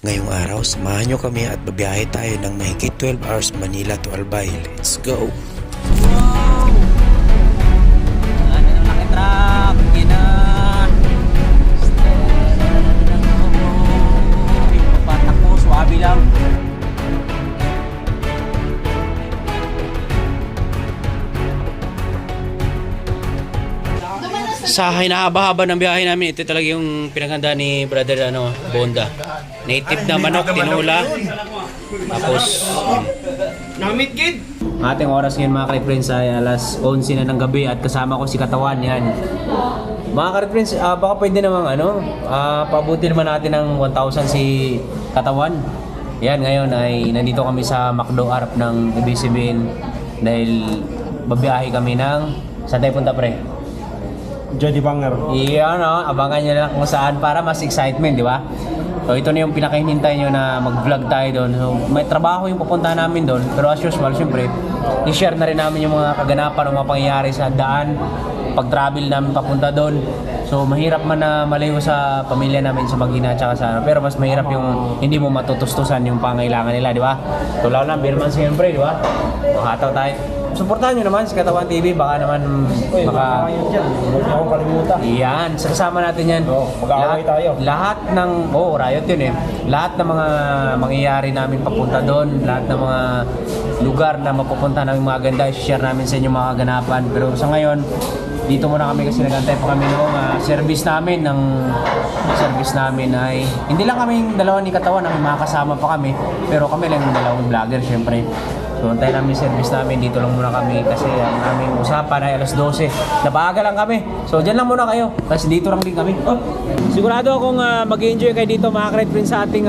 Ngayong araw, samahan nyo kami at babiyahe tayo ng mahigit 12 hours Manila to Albay. Let's go! Wow! Ano ng laki truck? Ginan! Patakbo, swabe lang. Sa hinahaba-haba ng biyahe namin, ito talaga yung pinaganda ni brother Bonda. Native na manok, tinula. Tapos Namit kid. ating oras ngayon mga ka-friends ay alas 11 na ng gabi at kasama ko si Katawan yan. Mga ka-friends, baka pwede namang pabuti naman natin ng 1,000 si Katawan. Yan, ngayon ay nandito kami sa McDo harap ng ABS-CBN dahil babiyahe kami ng saan tayo punta pre? Jody Banger. Iyan abangan nyo lang kung saan para mas excitement, di ba? So ito na yung pinakahinintay nyo na mag-vlog tayo doon. So may trabaho yung pupuntahan namin doon. Pero as usual, syempre, i-share na rin namin yung mga kaganapan o mga pangyayari sa daan, pag-travel namin papunta doon. So mahirap man na malayo sa pamilya namin sa Magina at sa pero mas mahirap yung hindi mo matutustusan yung pangailangan nila, di ba? So lalo na Beerman siyempre, di ba? So hataw tayo. Suportahan nyo naman si Katawan TV, baka naman Huwag niyo akong kalimutan. Iyan, sasama natin yan. Mag-aaway tayo. Lahat ng, riot yun eh. Lahat ng mga mangyayari namin papunta doon, lahat ng mga lugar na mapupunta namin mga ganda, i-share namin sa inyo mga kaganapan. Pero sa ngayon, dito muna kami kasi nagantay pa kami noong service namin ay hindi lang kaming dalawa ni Katawan, may mga kasama pa kami, pero kami lang yung dalawang vlogger syempre. So antayin namin yung service namin, dito lang muna kami kasi ang aming usapan ay alas 12. Napaaga lang kami. So dyan lang muna kayo kasi dito lang din kami. Sigurado akong mag-enjoy kayo dito mga ka-friends sa ating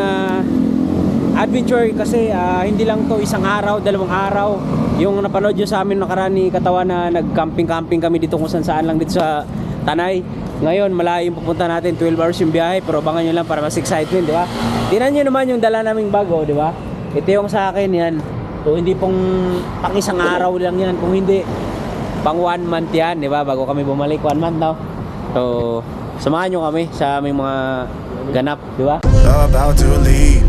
adventure kasi hindi lang to isang araw, dalawang araw. Yung napanood nyo sa amin nakaraan ni Katawan na nag-camping kami dito kung saan lang dito sa Tanay. Ngayon malayo yung pupunta natin, 12 hours yung biyahe, pero abangan nyo lang para mas excitement, di ba? Tingnan nyo naman yung dala naming bago, di ba? Ito yung sa akin yan. So hindi pong pang isang araw lang yan, kung hindi pang 1 month yan, di ba? Bago kami bumalik, 1 month now. So samahan nyo kami sa aming mga ganap, di ba? About to leave,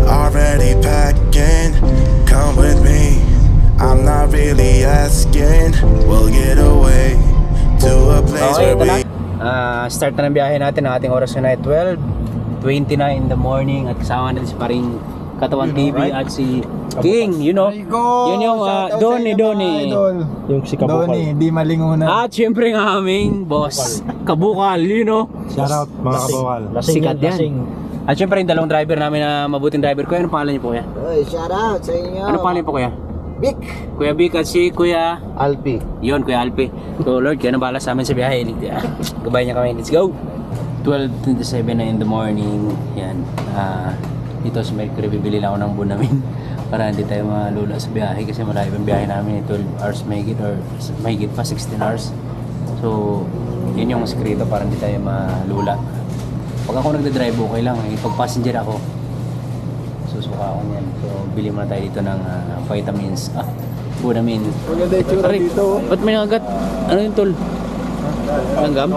already packing, come with me. I'm not really asking, we'll get away to a place Okay, where ito we na. Start na ng biyahe natin. Ang ating oras na 12:29 in the morning at kasama natin si paring Katawan TV at si King, you know. Yun yung Donnie. Yung si Kabukal. Donnie, di malingunan. At syempre ng aming boss, Kabukal, you know. Shout out mga Kabukal. Sikat yan. At syempre yung dalawang driver namin na mabuting driver. Kuya, anong pangalan niyo po kuya? Oy, shout out sa inyo. Anong pangalan niyo po kuya? Big Kuya Vic at si Kuya Alpi. Yun, Kuya Alpi. So Lord, kaya nabala sa amin sa biyahe. Gabay niya kami. Let's go! 12:27 na in the morning. Yan. Dito sa Mercury, bibili lang ako ng bunamin para hindi tayo malula sa biyahe kasi malayo yung biyahe namin. 12 hours mahigit or mahigit pa 16 hours. So, yun yung sekreto para hindi tayo malula. Pag ako nagda-drive, okay lang. Pag passenger ako, susuka ako niyan. So, bili muna tayo dito ng vitamins. Bunamin. Maganda yung tsura Aray, dito. ba't may nagat? Ano yung tol? Langgam?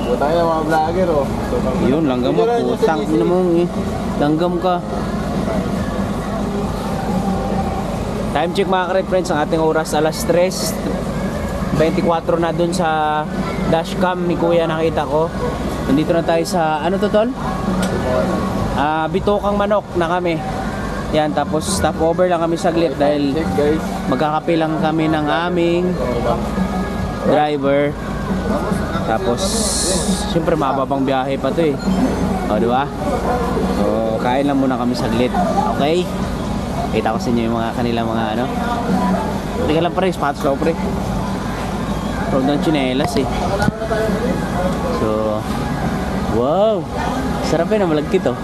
Huwag tayo mga vlogger oh. Yun, langgam mo. Putang ina mo eh. Langgam ka. Time check mga ka-friends. Ang ating oras alas 3:24 na dun sa dashcam ni Kuya nakita ko. Nandito na tayo sa, ano to tol? Bitokang manok na kami. Yan, tapos stopover lang kami saglit dahil magkakape lang kami ng aming driver. Tapos siyempre mababang biyahe pa to eh. O, di ba? So, kain lang muna kami saglit. Okay? Kita ko sa inyo yung mga kanilang mga ano. Hindi ka lang pre, sapatos lang pre. Road ng chinelas eh. So, wow! Sarap eh na malagkit oh.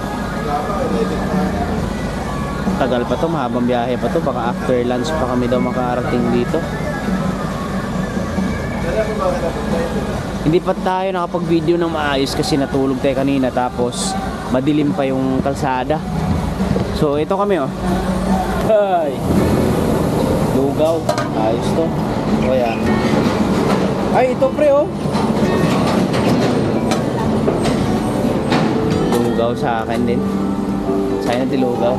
Tagal pa to, mahabang biyahe pa to. Baka after lunch pa kami daw makarating dito. Hindi pa tayo nakapag-video ng maayos kasi natulog tayo kanina tapos madilim pa yung kalsada. So ito kami oh. Ay. Lugaw. Ayos to. O yan. Ay ito pre oh. Lugaw sa akin din. Sayang natin lugaw.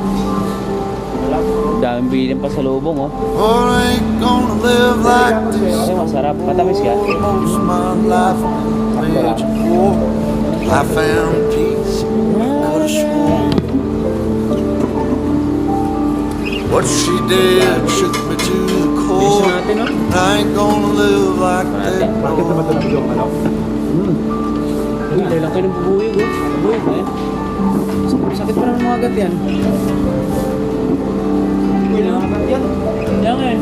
Daming bilhin pa sa lubong, oh. Oh, I ain't gonna live like this. Ay, masarap. Matamis ka. Most my life wage war. I found peace, not a swore. What she did shook me to the Bilisan core. natin, oh. I ain't gonna live like that. Bakit naman ito ng yung ano? Uy, lang kayo ng bubuyog, oh. Bubuyog, eh. Sakit pa naman mga agat yan. Uy, nangagat yan. Yan, eh.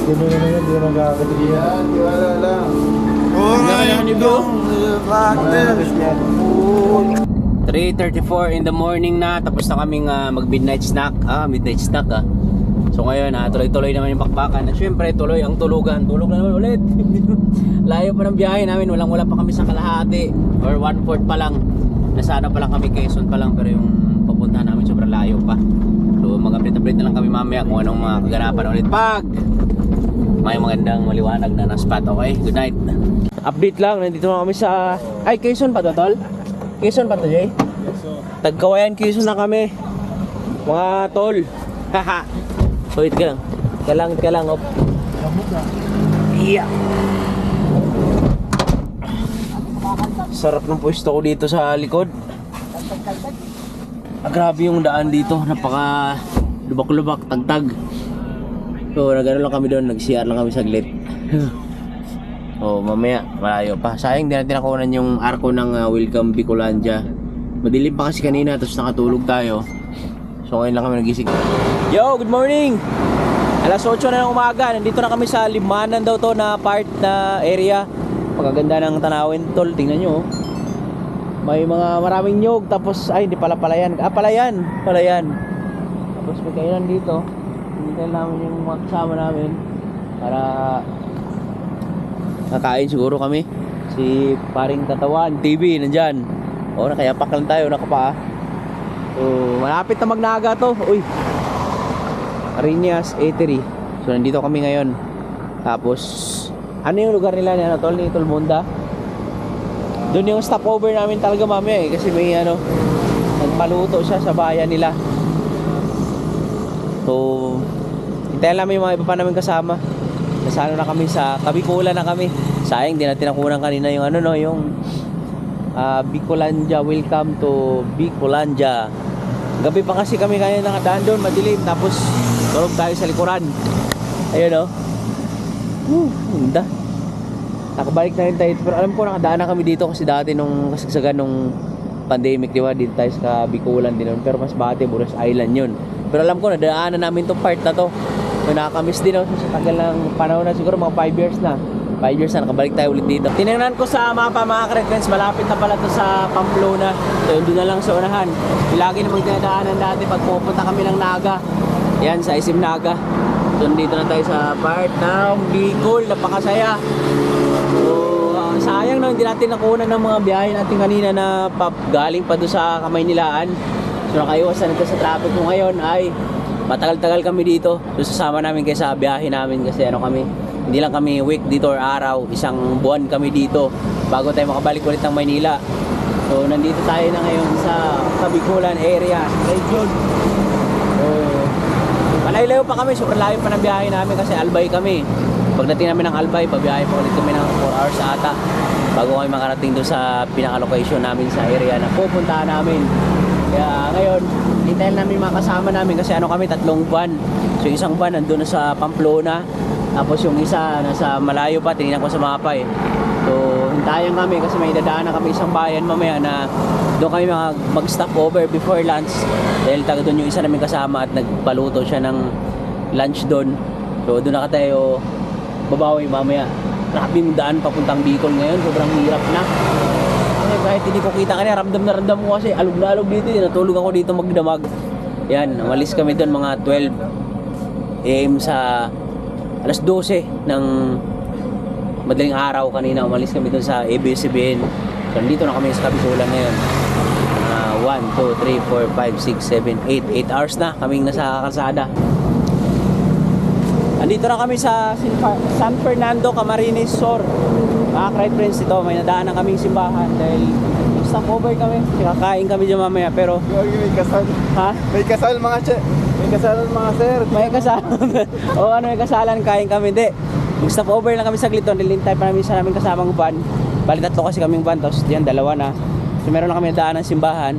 Hindi mo naman yan, hindi mo magkakatigil. Yan, tiwala lang. Oh, I ain't gonna live like this. 3:34 in the morning na, tapos na kaming mag-midnight snack. Midnight snack, ah. So ngayon, tuloy-tuloy naman yung bakbakan. At syempre, tuloy ang tulugan. Tulog na naman ulit. Layo pa ng biyahe namin. Wala pa kami sa kalahati. Or 1/4 pa lang. Nasana pa lang kami, Quezon pa lang. Pero yung papuntahan namin sobrang layo pa. So mag-update na lang kami mamaya kung anong mga kaganapan ulit. Pag may magandang maliwanag na spot. Okay, good night. Update lang, nandito na kami sa... Ay, Quezon pa to, tol? Quezon pa to, Jay? Tagkawayan, Quezon na kami. Mga tol. Haha. Wait ka lang. Ka lang, op. Iya. Sarap ng pwesto ko dito sa likod. Grabe yung daan dito. Napaka lubak-lubak, tagtag. So, nagano lang kami doon. Nag-CR lang kami saglit. Oh, mamaya, malayo pa. Sayang, di natin nakunan yung arko ng Welcome Bicolandia. Madilim pa kasi kanina, tapos nakatulog tayo. So, ngayon lang kami nagising. Yo, good morning! Alas 8 na ng umaga. Nandito na kami sa Limanan daw to na part na area. Pagkaganda ng tanawin, tol. Tingnan nyo, oh. May mga maraming nyog. Tapos, ay, hindi pala palayan. Palayan. Tapos, may kainan dito. Hintayin namin yung mga kasama namin para nakain siguro kami. Si paring Katawan TV nandyan. O, nakayapak lang tayo, nakapa. So, malapit na magnaga to. Uy, Ariñas Eatery. So, nandito kami ngayon. Tapos, ano yung lugar nila ni ano, tol? Ni Tolmonda. Doon yung stopover namin talaga mamaya, eh. Kasi may ano, nagpaluto siya sa bayan nila. So, hintayin namin yung mga iba pa namin kasama. Nasano na kami sa Kabikulan na kami. Sayang, di natin nakunan kanina yung ano, no, yung Bicolandia. Welcome to Bicolandia. Gabi pa kasi kami kaya nakadaan doon, madilim. Tapos tulog tayo sa likuran. Ayun, oh. Ganda. Nakabalik na rin tayo. Pero alam ko nakadaan na kami dito kasi dati nung kasagsagan nung pandemic, di ba? Dito tayo sa Bicolan din nun. Pero mas bate, Buras Island yun. Pero alam ko, nadaanan namin tong part na to. So, nakakamiss din, oh. Sa tagal ng panahon na, siguro mga 5 years na. 5 years na, nakabalik tayo ulit dito. Tinignan ko sa mapa, mga ka-friends, malapit na pala to sa Pamplona. So, doon na lang sa unahan. Lagi namang tinadaanan dati pag pupunta kami ng Naga. Yan, sa SM Naga. So, dito na tayo sa part ng Bicol. Napakasaya. So, sayang no, hindi natin nakunan ng mga biyahe natin kanina na galing pa doon sa Kamaynilaan. So, nakaiwasan natin sa traffic ko ngayon ay matagal-tagal kami dito. So, sasama namin kayo sa biyahe namin kasi ano kami, hindi lang kami week dito or araw, isang buwan kami dito bago tayo makabalik ulit ng Maynila. So, nandito tayo na ngayon sa Kabikulan area, region. So, malayo-layo pa kami, super layo pa ng biyahe namin kasi Albay kami. Pagdating namin ng Albay, pabiyahe pa ulit kami ng 4 hours ata bago kami makarating doon sa pinaka-location namin sa area na pupuntahan namin. Kaya ngayon, hintayin namin mga kasama namin kasi ano kami, 3 van. So, isang van nandun na sa Pamplona. Tapos yung isa nasa malayo pa, tinignan ko sa mapa eh. So, hintayan kami kasi may dadaanan kami isang bayan mamaya na doon kami mag-stop over before lunch. Dahil taga doon yung isa namin kasama at nagpaluto siya ng lunch doon. So, doon na tayo babawi mamaya. Grabe yung daan papuntang Bicol ngayon, sobrang hirap na. Kasi kahit hindi ko kita kanina, ramdam na ramdam ko kasi alog na alog dito. Natulog ako dito magdamag. Yan, umalis kami doon mga 12 AM sa alas 12 ng madaling araw kanina. Umalis kami doon sa ABS-CBN. So, nandito na kami sa Kabikulan ngayon. 1, 2, 3, 4, 5, 6, 7, 8 8 hours na kaming nasa kalsada. Andito na kami sa San Fernando, Camarines Sur. Mga friends, ito may nadaan na kaming simbahan dahil stopover kami. Kakain kami dyan mamaya, pero May kasal. ha? May kasal mga che. May kasal mga sir. May kasalan. O ano, may kasalan, kain kami. Hindi. Mag-stopover lang kami saglit doon. Nilintay pa namin sa naming kasamang van. Bali 3 kasi kaming van, tapos diyan 2 na. So meron na kami daan ng simbahan.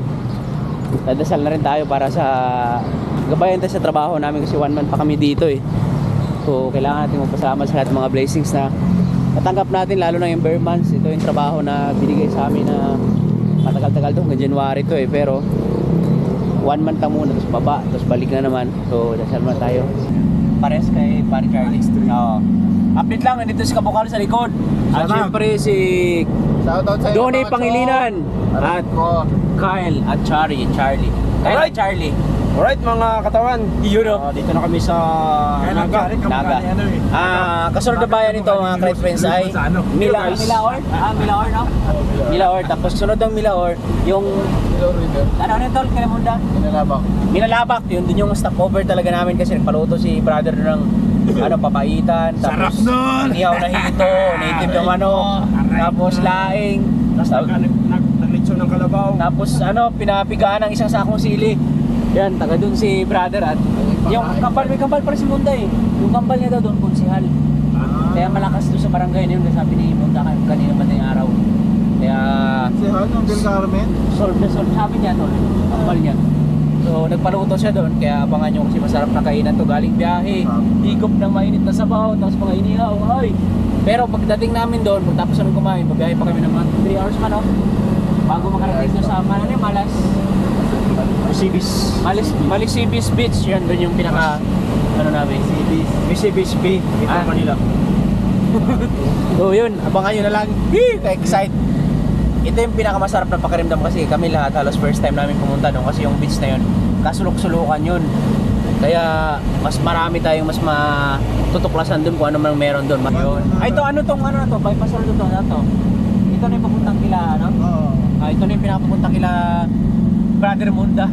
Dadasal na rin tayo para sa gabayan tayo sa trabaho namin kasi 1 month pa kami dito eh. So kailangan natin magpasama sa lahat ng mga blessings na natanggap natin, lalo na yung bare months. Ito yung trabaho na binigay sa amin na matagal-tagal to, hanggang January to eh. Pero 1 month lang muna, tapos baba, tapos balik na naman. So dasal na tayo. Pares kay Pare Charlie. Oo. Update lang, nandito si Kabukal sa likod. At syempre si Shoutout sa inyo Donnie mga Pangilinan chong. at ko. Kyle at Charlie. Kyle at Charlie. Alright mga katawan. Yun o. Dito na kami sa Naga. Naga. Kasunod na bayan nito mga great friends ay Milaor. Milaor no? Milaor. Tapos sunod ng Milaor, yung ano tol, Kalamunda? Pinalabak. Minalabak, yun din yung stopover talaga namin kasi nagpaluto si brother ng ano, papaitan, tapos ihaw na hito, native yung manok, tapos laing, Naglitso ng kalabaw. tapos ano, pinapigaan ng isang sakong sili. Yan, taga dun si brother at yung kampal, may kampal pa rin si Munda eh. Yung kampal niya daw doon, konsihal. Kaya malakas doon sa barangay na yun, sabi ni Munda kanina ba na araw. Kaya Si Han, yung Del Carmen. solve na solve, sabi niya tol, kampal niya. So nagpaluto siya doon, kaya abangan nyo kasi masarap na kainan to, galing biyahe, higop ng mainit na sabaw, tapos mga inihaw, ay. Pero pagdating namin doon, pagtapos namin kumain, babiyahe pa kami ng mga 3 hours man, no? Bago makarating doon sa Malas Malisibis Beach, yan doon yung pinaka ano namin, Malisibis Beach. Manila. So yun, abangan nyo na lang. Ka-excite. Ito yung pinakamasarap na pakiramdam kasi kami lahat halos first time namin pumunta doon kasi yung beach na yun, kasulok-sulukan yun. Kaya mas marami tayong mas matutuklasan doon kung ano man meron doon. Ay ito, ano tong ano na to? Bypass road to, ano to? Ito na yung papuntang kila, ano? Oo. Ito na yung pinakapupunta kila Brother Munda.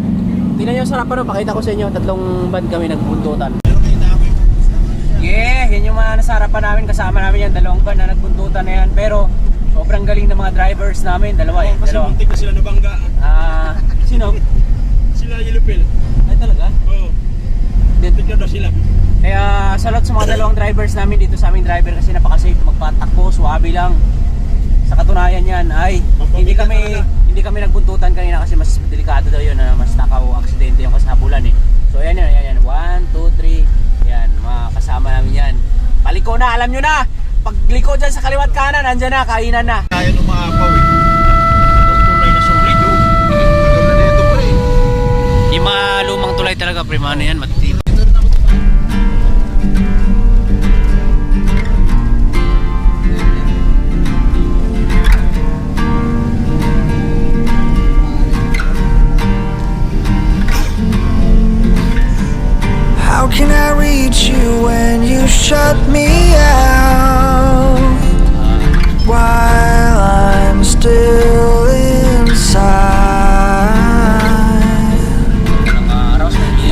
Tingnan nyo, sarap ano, pakita ko sa inyo, 3 band kami nagbuntutan. Yeah, yun yung mga nasarapan namin, kasama namin yan, 2 band na nagbuntutan na yan. Pero sobrang galing ng mga drivers namin, dalawa. Kasi muntik na sila nabangga. Sino? Sila Yelupil. Ay talaga? Oo. Muntik na daw sila. Kaya salot sa mga 2 drivers namin dito sa aming driver kasi napaka-safe, magpatakbo, swabe lang. Sa katunayan yan ay hindi kami nagbuntutan kanina kasi mas delikado daw yun, mas takaw aksidente yung kasabulan eh. So ayan, 1, 2, 3, yan, mga kasama namin yan. Paliko na, alam nyo na, pagliko dyan sa kaliwat kanan, andyan na, kainan na. Kaya nung maapaw eh. Yung tulay na sulit oh. Tulay na ito pre. Yung mga lumang tulay talaga, pre, ano yan, matitibay. How can I reach you when you shut me out? While I'm still inside.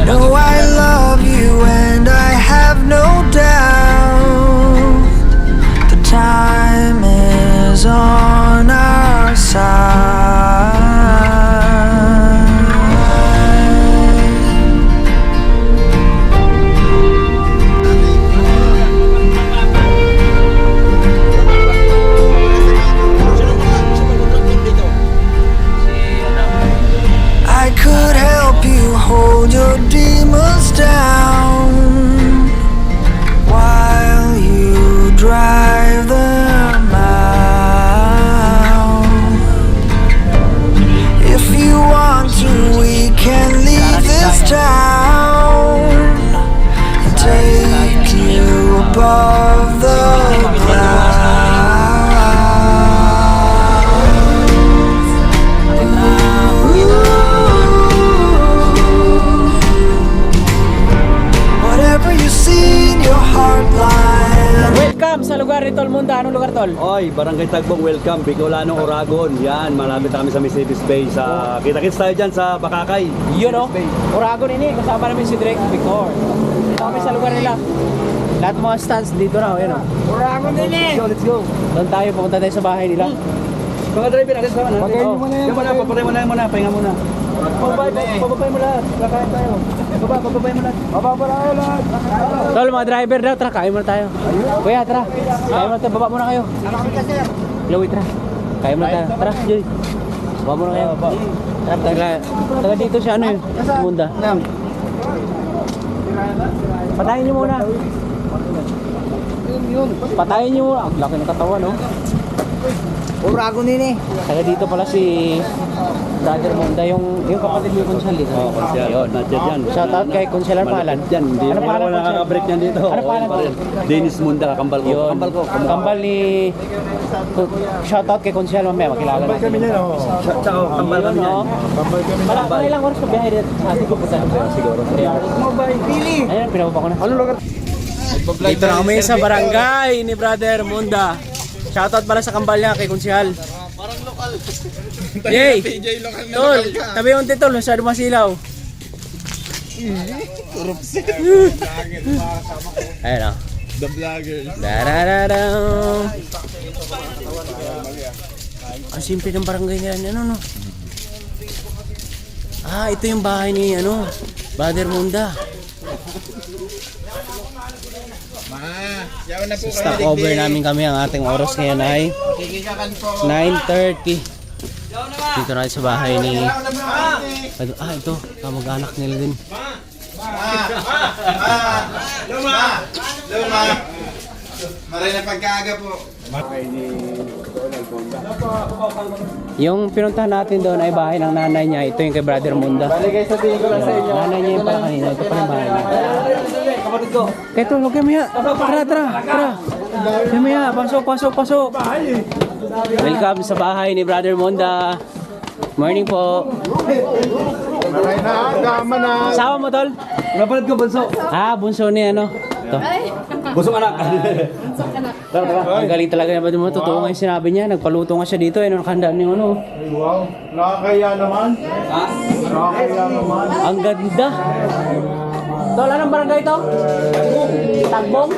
No, I love you and I have no doubt. The time is on our side. I could help you hold your demons down while you drive them out. If you want to, we can leave this town and take you above the clouds. Whatever you see in your heart line. Welcome sa lugar ni Tol Munda. Anong lugar, Tol? Oy, Barangay Tagbong, welcome. Bicolanong Oragon. Yan, malapit na kami sa Mississippi Bay. Kita-kits tayo dyan sa Bakakay. Yun o, Oragon ini, kasama namin si Drake Victor. Dito kami sa lugar nila. Lahat ng mga stands dito na, yun o. Oragon ini! Let's go. Doon tayo, pupunta tayo sa bahay nila. Mga driver, alis naman. Pagayin mo muna yan, Yan muna, papatay mo na yan muna, pahinga muna. Pababay mo lahat. Kakain tayo. Pababay mo lahat. Mababa na kayo lahat. Tol, mga driver daw, tara, kain muna tayo. Kuya, tara. Kain muna tayo, baba muna kayo. Chloe, tara. Kain muna tayo. Tara, Joy. Baba muna kayo. Tara, taga dito siya, ano yun? Munda. Patayin niyo muna. Patayin niyo muna. Ang laki ng katawan, no? Urago nini. Taga dito pala si Brother Munda, yung kapatid mo yung Consul dito. Oo, konsyal. Yun. Nandiyan yan. Shout out kay Consul Arpalan. Yan, hindi Ano pangalan, wala Consul? nakaka-break niyan dito. Ano pangalan, Oo, yun pa rin. Dennis Munda, kambal ko. Yun. Kambal ko. Kambal ni... Shout out kay Consul mamaya, makilala natin. Kami niyan oh. Tsaka, kambal kami Yun, yan. no? Kambal kami. Mga ilang oras pa biyahe dito sa ating pupunta. Siguro. 3 hours. Ayun, pinababa ko na. Anong lugar? Dito na kami sa barangay ni Brother Munda. Shoutout pala sa kambal niya kay Konsyal. Parang lokal. Yay! Tol, tabi yung titol, masyado masilaw. Ayun o. The Vloggers. Darararaw. Ang simple ng barangay nila. Ano no? Ah, ito yung bahay ni ano, Brother Munda. Stop over namin kami. Ang ating oras ngayon ay 9:30. Dito na sa bahay ni ito, kamag-anak nila din. Luma! Maray na pagkaaga po. Yung pinuntahan natin doon ay bahay ng nanay niya. Ito yung kay Brother Munda. Baligay sabihin ko lang sa inyo. Nanay niya yung pala kanina. Ito pala yung bahay niya. Kaya ito, huwag kayo maya. Tara. Kaya maya, pasok. Welcome sa bahay ni Brother Munda. Morning po. Maray na, gama na. Asawa mo, tol? Napalad ko, bunso. Ah, bunso ni ano. Ito. Bunsong anak. Ang galing talaga naman mo. Totoo nga yung sinabi niya. Nagpaluto nga siya dito. Ano nakahanda niyo ano. Wow, nakakaya naman. Nakakaya naman. Ang ganda. Tol, anong barangay ito? Tagbong?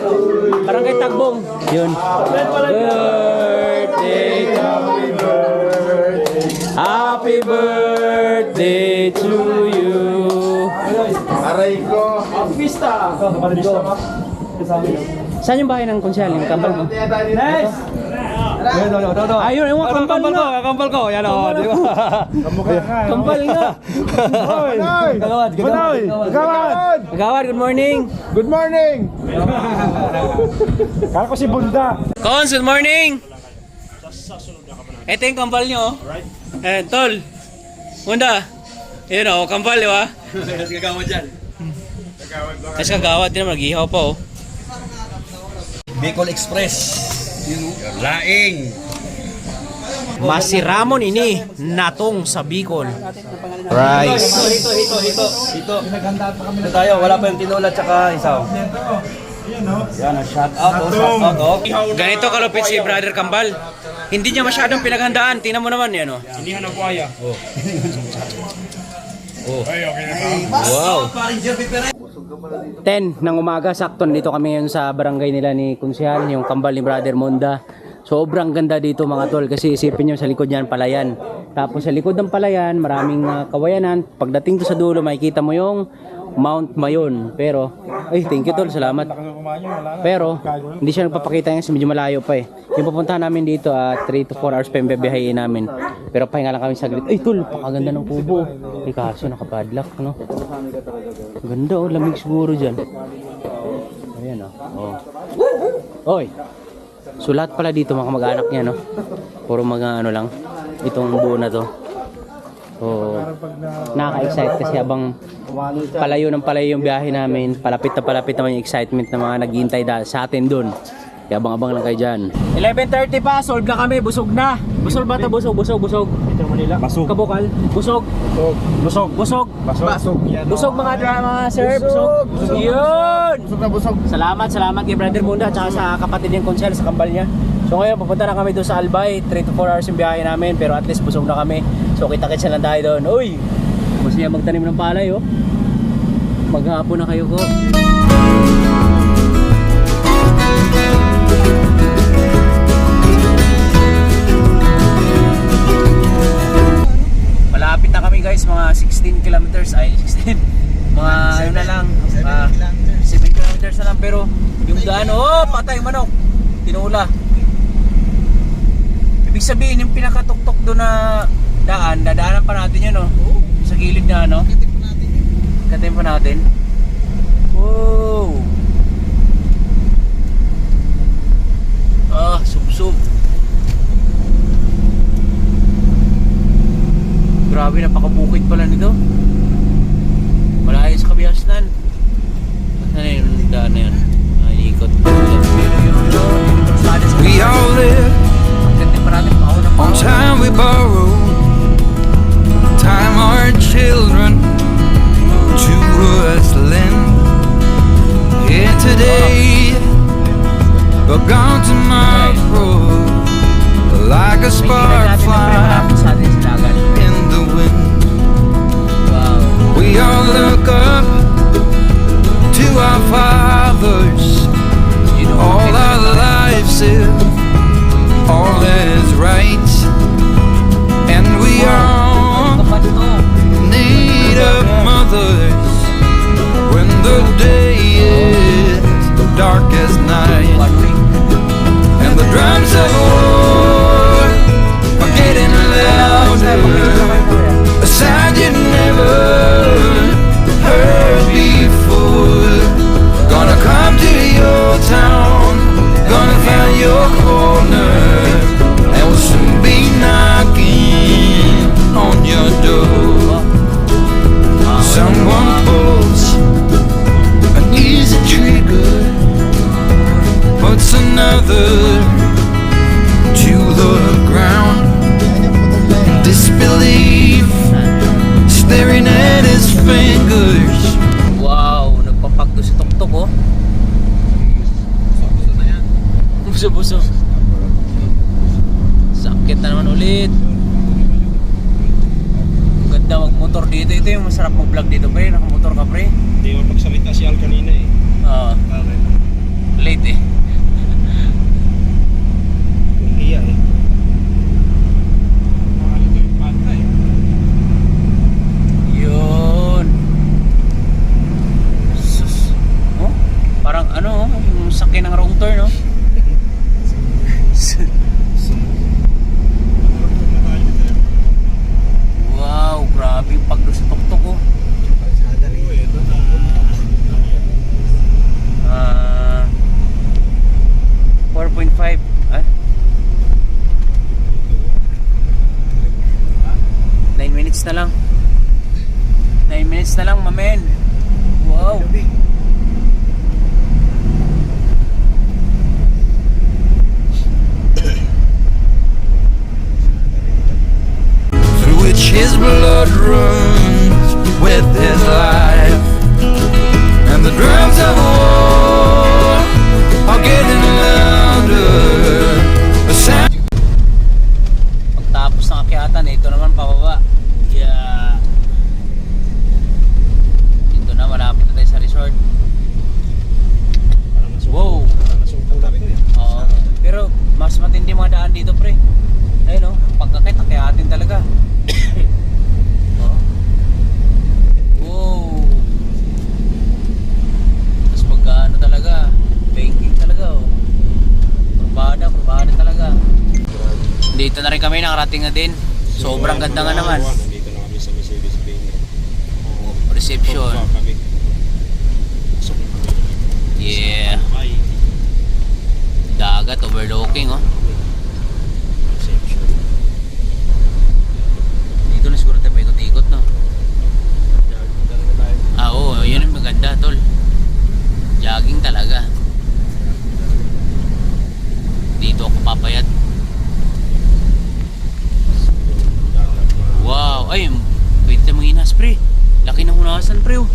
Barangay Tagbong. Yun. Birthday. Happy birthday to you. Aray ko. Saan yung bahay ng konsyal? Yung kambal mo? Nice! Ayun, yung kambal nga. Kambal ko. Yan o, di ba? Kamukha nga. Kambal nga. Hoy! Gagawad. Gawad! Gawad, good morning. Good morning! Kala ko si Bunda. Cons, good morning. Ito yung kambal nyo. Eh, tol. Munda. Yun o, kambal, di ba? Gagawad dyan. Mas kagawad din naman, nag-ihaw pa oh. Bicol Express. Laing. Masiramon ini, natong sa Bicol. Rice. Ito. Ito tayo, wala pa yung tinola tsaka isaw. Yan, shout out oh. Ganito kalupit si Brother Kambal. Hindi niya masyadong pinaghandaan. Tingnan mo naman yan oh. Hindi ka nagwaya. Wow. 10 ng umaga, sakto dito kami ngayon sa barangay nila ni Kunsyal, yung kambal ni Brother Munda. Sobrang ganda dito mga tol kasi isipin nyo sa likod niyan palayan. Tapos sa likod ng palayan, maraming kawayanan. Pagdating to sa dulo, makikita mo yung Mount Mayon. Pero, ay thank you tol, salamat. Pero, hindi siya nagpapakita kasi medyo malayo pa eh. Yung pupuntahan namin dito, 3 to 4 hours pa yung bibiyahin namin. Pero pahinga lang kami saglit. Ay tol, pakaganda ng kubo. Ay kaso, nakapadlock, no? Ganda oh, lamig siguro dyan. Ayan oh. Oy! So lahat pala dito mga kamag-anak niya, no? Puro mga ano lang, itong buo na to. So, nakaka-excite kasi habang palayo yung biyahe namin, palapit naman yung excitement ng mga naghihintay sa atin dun. Kaya abang-abang lang kayo dyan. 11:30 pa, solve na kami, busog na. Busog ba ito? Busog. Basog. Kabukal, busog. Busog mga drama, sir. Busog. Yun! Salamat kay Brother Munda at sa kapatid niyang Consyal sa kambal niya. So ngayon, pupunta na kami doon sa Albay. 3 to 4 hours yung biyahe namin, pero at least busog na kami. So kita-kitsa lang tayo doon. Uy! Masaya magtanim ng palay, oh. Maghapon na kayo ko. na kami guys, mga 16 kilometers, ay 16, mga ano na lang, 7 kilometers na lang, pero yung daan, oh, patay manok, tinula. Ibig sabihin, yung pinakatuktok doon na daan, dadaanan pa natin yun, oh, sa gilid na, ano, katin pa natin. Wow. Ah, sub-sub. Grabe, napakabukid pala nito. Malayo sa Kabiasnan. Ano yung daan na yun? Ikot. We all live on time we borrow, time our children to us lend. Here today, but gone tomorrow, like a spark fly in the wind. We all look up to our fathers. All our lives if all is right, and we all need of mothers when the day is dark as night, and the drums of war are getting louder, a sound you never heard before. Gonna come to your town, gonna find your corner, and we'll soon be knocking on your door. Someone pulls an easy trigger, puts another to the ground. Disbelief staring at his fingers. Wow, nagpapagdo si Tok-Tok, oh. Buso-buso. Sakit na naman ulit. Ang ganda magmotor dito. Ito yung masarap mag-vlog dito, pre. Nakamotor ka, pre. Hindi mo pagsalita si Al kanina eh. Oo. Late eh. Kung iya eh. Makalito yung panta eh. Yun. Sus. Oh? Parang ano, yung sakyan ng wrong turn, no? Wow, grabe yung pagdo sa Tok-Tok, oh. Ah, 4.5. Ah? 9 minutes na lang. 9 minutes na lang, mamen. Wow. Through which his blood runs with his life, and the drums of war are getting louder. A sound Pagtapos ng akyatan, ito naman pababa. Yeah. Dito na, malapit na tayo sa resort. Wow. Oo. Pero mas matindi mga daan dito, pre. Ayun, no? Pagkakit, akyatin talaga. Oh. Wow. Tapos pagka ano talaga, banking talaga, oh. Kurbada talaga. Dito na rin kami, nakarating na din. Sobrang ganda nga naman. Nandito na kami sa Mercedes Benz. Reception. Kami. Yeah. Bye. Dagat overlooking, oh. Reception. Dito na siguro tayo paikot-ikot, no? Talaga tayo. Ah, oo, yun yung maganda, tol. Jogging talaga. Dito ako papayat. Wow, ay, wait na mga inas, pre. Laki ng hunasan, pre, oh.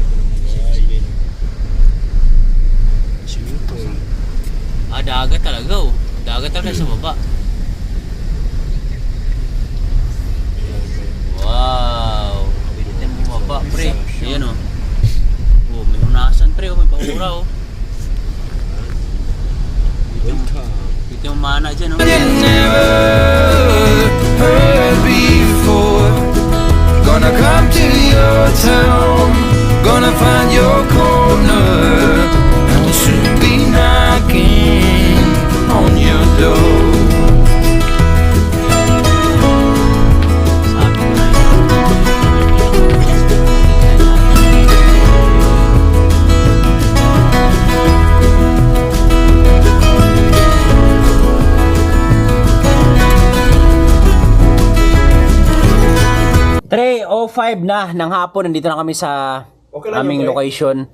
Swimming pool. Ah, dagat talaga, oh. Dagat talaga sa baba. Wow. Pwede tayong bumaba, pre. Ayan, oh. Oh, may hunasan, pre, oh. May paura, oh. Dito yung mana dyan, oh. you never heard before. Gonna the town. Gonna find your corner, and we'll soon be knocking on your door. Tre 05 na ng hapon, nandito na kami sa aming location.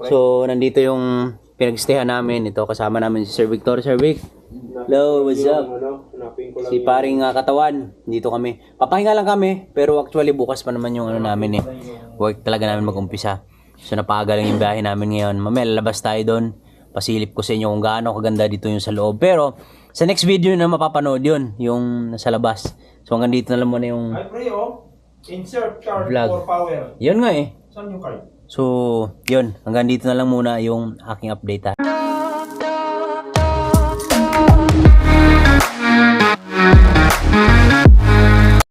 So, nandito yung pinagstayhan namin. Ito, kasama namin si Sir Victor. Sir Vic, hello, what's up? Si paring katawan, dito kami. Papahinga lang kami, pero actually bukas pa naman yung ano namin eh. Work talaga namin mag-umpisa. So, napaaga lang yung biyahe namin ngayon. Mamaya, lalabas tayo doon. Pasilip ko sa inyo kung gaano kaganda dito yung sa loob. Pero, sa next video na mapapanood yun, yung nasa labas. So, hanggang dito na lang muna yung Insert card vlog. for power. Yun nga eh. Saan yung card? So, yun. Hanggang dito na lang muna yung aking update ha.